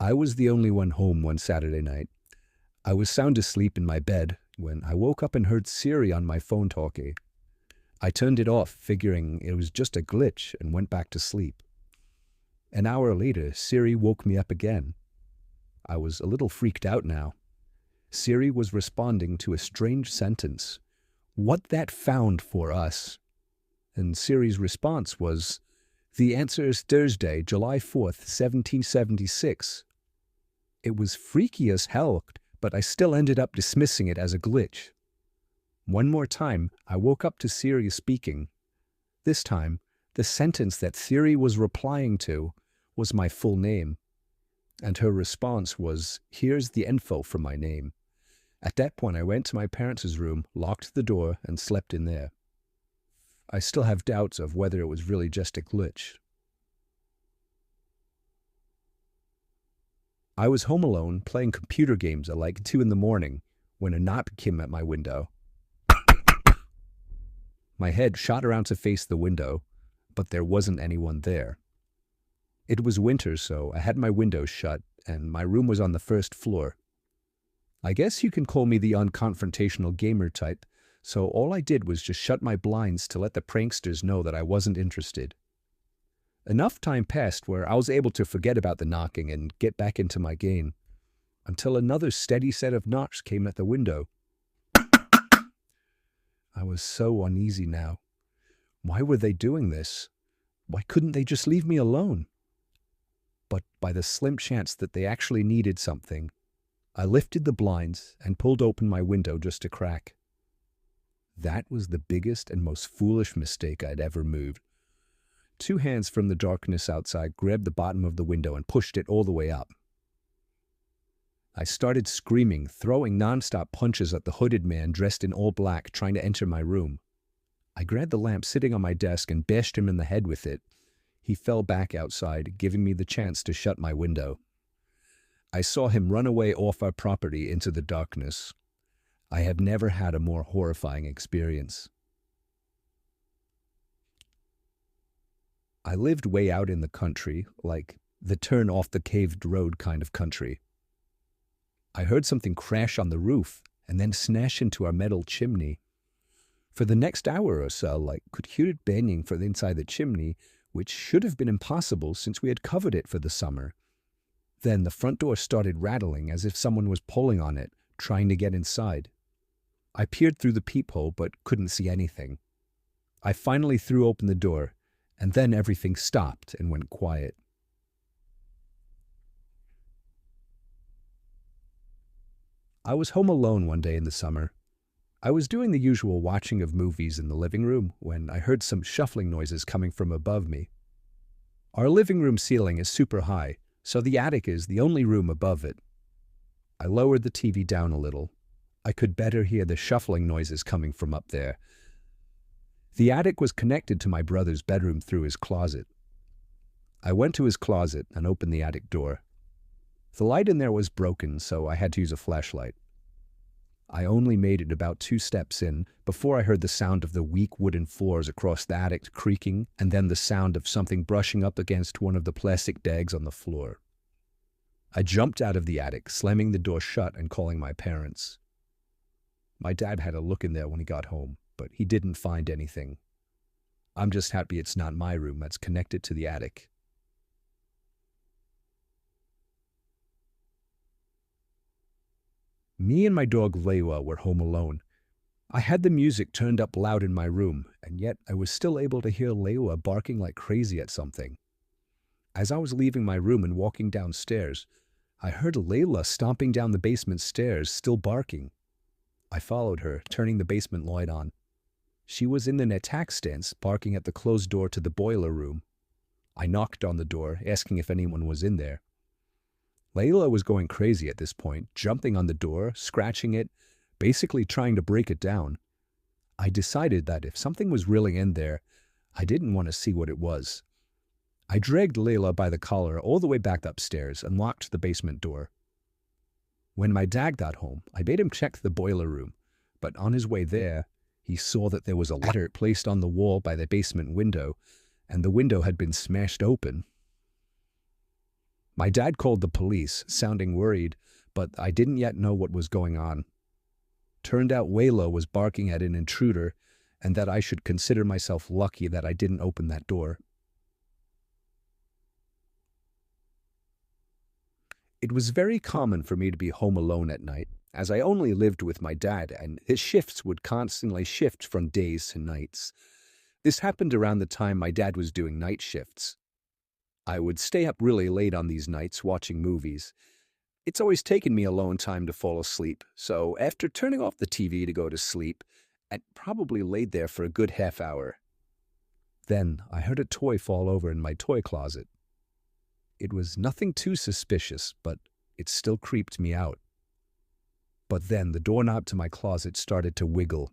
I was the only one home one Saturday night. I was sound asleep in my bed when I woke up and heard Siri on my phone talking. I turned it off, figuring it was just a glitch, and went back to sleep. An hour later, Siri woke me up again. I was a little freaked out now. Siri was responding to a strange sentence. What that found for us? And Siri's response was, the answer is Thursday, July 4th, 1776. It was freaky as hell, but I still ended up dismissing it as a glitch. One more time, I woke up to Siri speaking. This time, the sentence that Siri was replying to was my full name. And her response was, here's the info for my name. At that point, I went to my parents' room, locked the door, and slept in there. I still have doubts of whether it was really just a glitch. I was home alone, playing computer games at like 2 a.m. when a knock came at my window. My head shot around to face the window, but there wasn't anyone there. It was winter, so I had my windows shut, and my room was on the first floor. I guess you can call me the unconfrontational gamer type, so all I did was just shut my blinds to let the pranksters know that I wasn't interested. Enough time passed where I was able to forget about the knocking and get back into my game, until another steady set of knocks came at the window. I was so uneasy now. Why were they doing this? Why couldn't they just leave me alone? But by the slim chance that they actually needed something, I lifted the blinds and pulled open my window just a crack. That was the biggest and most foolish mistake I'd ever made. 2 hands from the darkness outside grabbed the bottom of the window and pushed it all the way up. I started screaming, throwing nonstop punches at the hooded man dressed in all black trying to enter my room. I grabbed the lamp sitting on my desk and bashed him in the head with it. He fell back outside, giving me the chance to shut my window. I saw him run away off our property into the darkness. I have never had a more horrifying experience. I lived way out in the country, like the turn off the paved road kind of country. I heard something crash on the roof and then smash into our metal chimney. For the next hour or so, I could hear it banging from inside the chimney, which should have been impossible since we had covered it for the summer. Then the front door started rattling as if someone was pulling on it, trying to get inside. I peered through the peephole but couldn't see anything. I finally threw open the door, and then everything stopped and went quiet. I was home alone one day in the summer. I was doing the usual watching of movies in the living room when I heard some shuffling noises coming from above me. Our living room ceiling is super high, so the attic is the only room above it. I lowered the TV down a little. I could better hear the shuffling noises coming from up there. The attic was connected to my brother's bedroom through his closet. I went to his closet and opened the attic door. The light in there was broken, so I had to use a flashlight. I only made it about 2 steps in before I heard the sound of the weak wooden floors across the attic creaking and then the sound of something brushing up against one of the plastic dags on the floor. I jumped out of the attic, slamming the door shut and calling my parents. My dad had a look in there when he got home, but he didn't find anything. I'm just happy it's not my room that's connected to the attic. Me and my dog Layla were home alone. I had the music turned up loud in my room, and yet I was still able to hear Layla barking like crazy at something. As I was leaving my room and walking downstairs, I heard Layla stomping down the basement stairs, still barking. I followed her, turning the basement light on. She was in an attack stance, barking at the closed door to the boiler room. I knocked on the door, asking if anyone was in there. Layla was going crazy at this point, jumping on the door, scratching it, basically trying to break it down. I decided that if something was really in there, I didn't want to see what it was. I dragged Layla by the collar all the way back upstairs and locked the basement door. When my dad got home, I made him check the boiler room, but on his way there, he saw that there was a letter placed on the wall by the basement window, and the window had been smashed open. My dad called the police, sounding worried, but I didn't yet know what was going on. Turned out Waylo was barking at an intruder, and that I should consider myself lucky that I didn't open that door. It was very common for me to be home alone at night, as I only lived with my dad, and his shifts would constantly shift from days to nights. This happened around the time my dad was doing night shifts. I would stay up really late on these nights watching movies. It's always taken me a long time to fall asleep, so after turning off the TV to go to sleep, I'd probably laid there for a good half hour. Then I heard a toy fall over in my toy closet. It was nothing too suspicious, but it still creeped me out. But then the doorknob to my closet started to wiggle,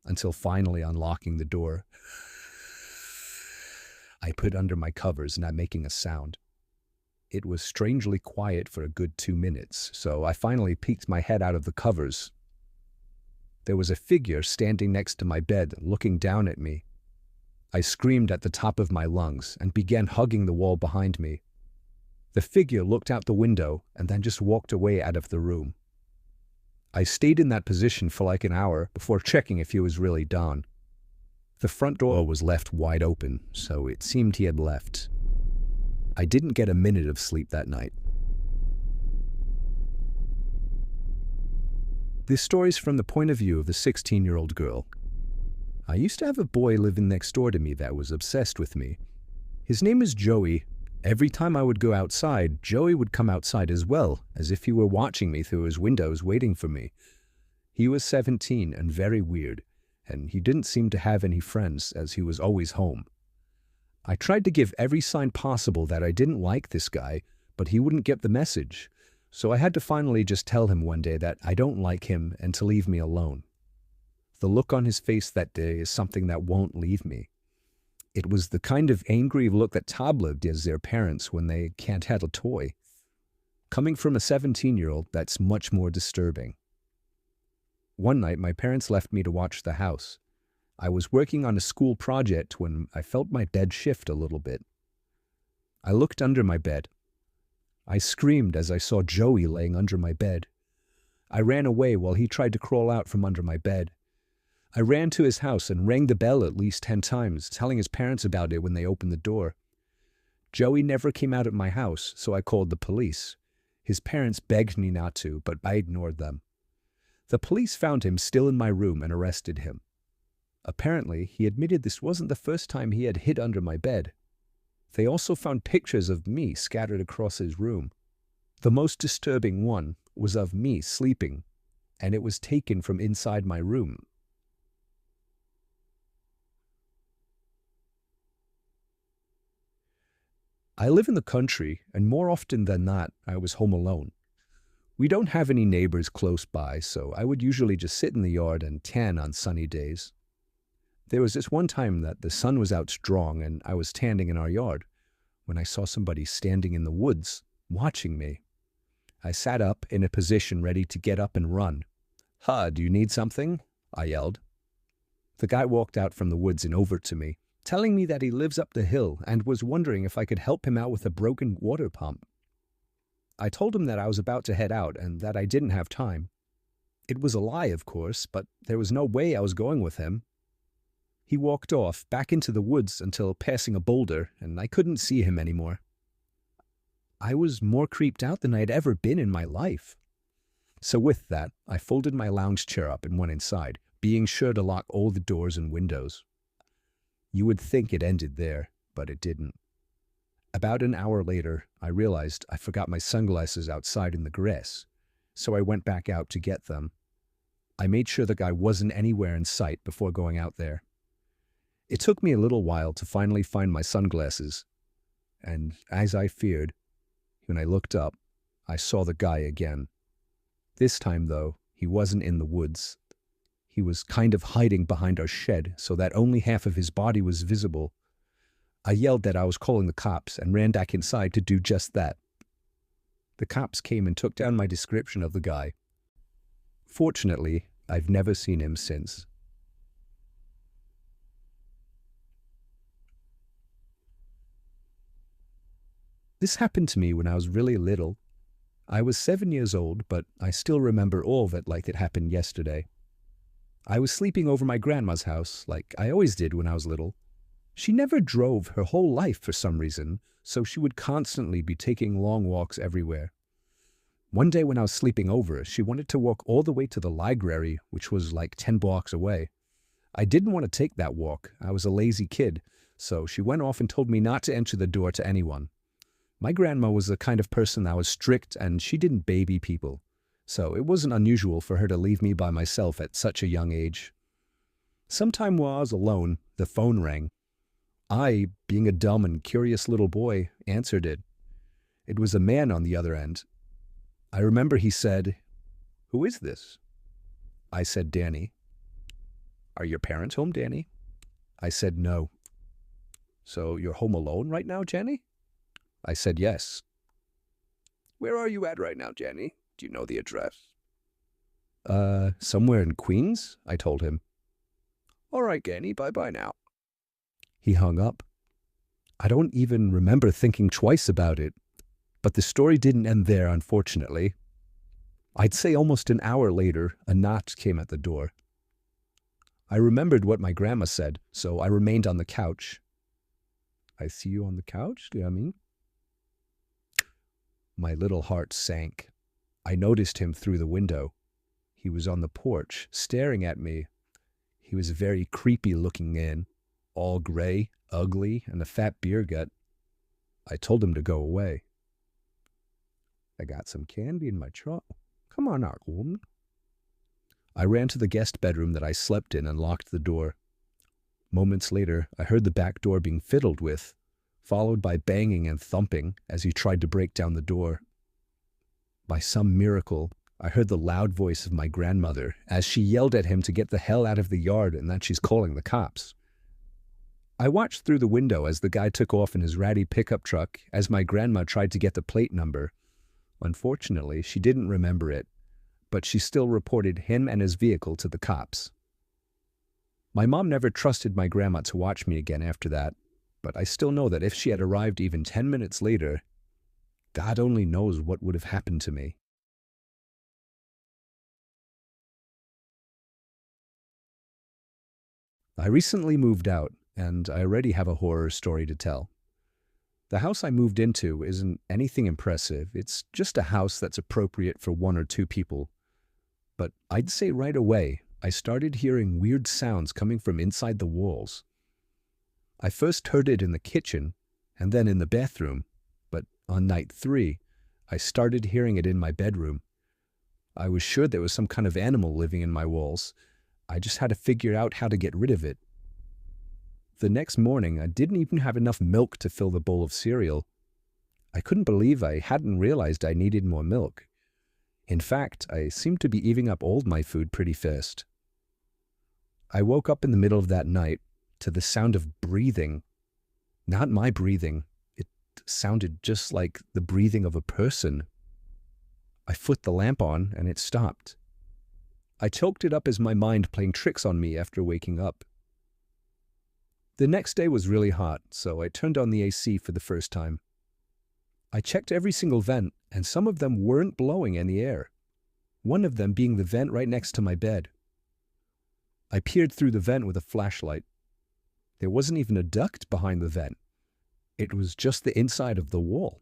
until finally unlocking the door, I put under my covers, not making a sound. It was strangely quiet for a good 2 minutes, so I finally peeked my head out of the covers. There was a figure standing next to my bed, looking down at me. I screamed at the top of my lungs and began hugging the wall behind me. The figure looked out the window and then just walked away out of the room. I stayed in that position for like an hour before checking if he was really done. The front door was left wide open, so it seemed he had left. I didn't get a minute of sleep that night. This story's from the point of view of the 16-year-old girl. I used to have a boy living next door to me that was obsessed with me. His name is Joey. Every time I would go outside, Joey would come outside as well, as if he were watching me through his windows waiting for me. He was 17 and very weird, and he didn't seem to have any friends as he was always home. I tried to give every sign possible that I didn't like this guy, but he wouldn't get the message, so I had to finally just tell him one day that I don't like him and to leave me alone. The look on his face that day is something that won't leave me. It was the kind of angry look that toddler gives their parents when they can't have a toy. Coming from a 17-year-old, that's much more disturbing. One night, my parents left me to watch the house. I was working on a school project when I felt my bed shift a little bit. I looked under my bed. I screamed as I saw Joey laying under my bed. I ran away while he tried to crawl out from under my bed. I ran to his house and rang the bell at least 10 times, telling his parents about it when they opened the door. Joey never came out at my house, so I called the police. His parents begged me not to, but I ignored them. The police found him still in my room and arrested him. Apparently, he admitted this wasn't the first time he had hid under my bed. They also found pictures of me scattered across his room. The most disturbing one was of me sleeping, and it was taken from inside my room. I live in the country, and more often than not, I was home alone. We don't have any neighbors close by, so I would usually just sit in the yard and tan on sunny days. There was this one time that the sun was out strong and I was tanning in our yard when I saw somebody standing in the woods, watching me. I sat up in a position ready to get up and run. "Ha, do you need something?" I yelled. The guy walked out from the woods and over to me, telling me that he lives up the hill and was wondering if I could help him out with a broken water pump. I told him that I was about to head out and that I didn't have time. It was a lie, of course, but there was no way I was going with him. He walked off back into the woods until passing a boulder, and I couldn't see him anymore. I was more creeped out than I'd ever been in my life. So with that, I folded my lounge chair up and went inside, being sure to lock all the doors and windows. You would think it ended there, but it didn't. About an hour later, I realized I forgot my sunglasses outside in the grass, so I went back out to get them. I made sure the guy wasn't anywhere in sight before going out there. It took me a little while to finally find my sunglasses, and as I feared, when I looked up, I saw the guy again. This time, though, he wasn't in the woods. He was kind of hiding behind our shed so that only half of his body was visible. I yelled that I was calling the cops and ran back inside to do just that. The cops came and took down my description of the guy. Fortunately, I've never seen him since. This happened to me when I was really little. I was 7 years old, but I still remember all of it like it happened yesterday. I was sleeping over my grandma's house, like I always did when I was little. She never drove her whole life for some reason, so she would constantly be taking long walks everywhere. One day when I was sleeping over, she wanted to walk all the way to the library, which was like 10 blocks away. I didn't want to take that walk. I was a lazy kid, so she went off and told me not to enter the door to anyone. My grandma was the kind of person that was strict and she didn't baby people, so it wasn't unusual for her to leave me by myself at such a young age. Sometime while I was alone, the phone rang. I, being a dumb and curious little boy, answered it. It was a man on the other end. I remember he said, "Who is this?" I said, "Danny." "Are your parents home, Danny?" I said, "No." "So you're home alone right now, Jenny?" I said, "Yes." "Where are you at right now, Jenny? Do you know the address?" Somewhere in Queens," I told him. "All right, Danny, bye-bye now." He hung up. I don't even remember thinking twice about it, but the story didn't end there, unfortunately. I'd say almost an hour later, a knock came at the door. I remembered what my grandma said, so I remained on the couch. "I see you on the couch, do you know what I mean?" My little heart sank. I noticed him through the window. He was on the porch, staring at me. He was very creepy looking in, all gray, ugly, and a fat beer gut. I told him to go away. "I got some candy in my truck. Come on out, woman." I ran to the guest bedroom that I slept in and locked the door. Moments later, I heard the back door being fiddled with, followed by banging and thumping as he tried to break down the door. By some miracle, I heard the loud voice of my grandmother as she yelled at him to get the hell out of the yard and that she's calling the cops. I watched through the window as the guy took off in his ratty pickup truck as my grandma tried to get the plate number. Unfortunately, she didn't remember it, but she still reported him and his vehicle to the cops. My mom never trusted my grandma to watch me again after that, but I still know that if she had arrived even 10 minutes later, God only knows what would have happened to me. I recently moved out, and I already have a horror story to tell. The house I moved into isn't anything impressive. It's just a house that's appropriate for 1 or 2 people. But I'd say right away, I started hearing weird sounds coming from inside the walls. I first heard it in the kitchen, and then in the bathroom, but on night 3, I started hearing it in my bedroom. I was sure there was some kind of animal living in my walls. I just had to figure out how to get rid of it. The next morning, I didn't even have enough milk to fill the bowl of cereal. I couldn't believe I hadn't realized I needed more milk. In fact, I seemed to be eating up all my food pretty fast. I woke up in the middle of that night to the sound of breathing. Not my breathing. It sounded just like the breathing of a person. I flipped the lamp on and it stopped. I chalked it up as my mind playing tricks on me after waking up. The next day was really hot, so I turned on the AC for the first time. I checked every single vent, and some of them weren't blowing any air, one of them being the vent right next to my bed. I peered through the vent with a flashlight. There wasn't even a duct behind the vent. It was just the inside of the wall.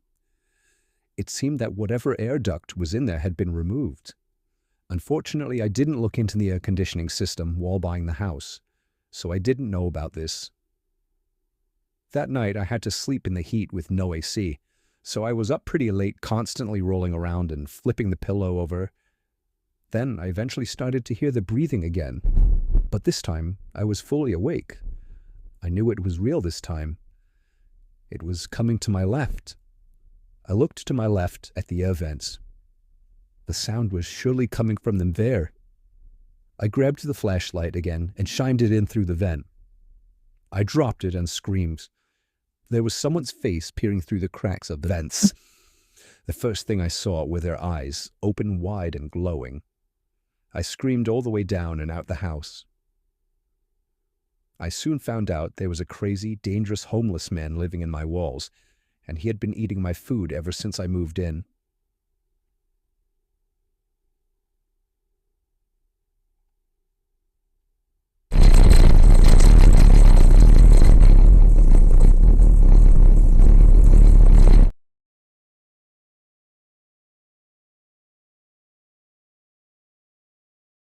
It seemed that whatever air duct was in there had been removed. Unfortunately, I didn't look into the air conditioning system while buying the house, so I didn't know about this. That night, I had to sleep in the heat with no AC, so I was up pretty late, constantly rolling around and flipping the pillow over. Then I eventually started to hear the breathing again, but this time I was fully awake. I knew it was real this time. It was coming to my left. I looked to my left at the air vents. The sound was surely coming from them there. I grabbed the flashlight again and shined it in through the vent. I dropped it and screamed. There was someone's face peering through the cracks of the vents. The first thing I saw were their eyes, open wide and glowing. I screamed all the way down and out the house. I soon found out there was a crazy, dangerous homeless man living in my walls, and he had been eating my food ever since I moved in.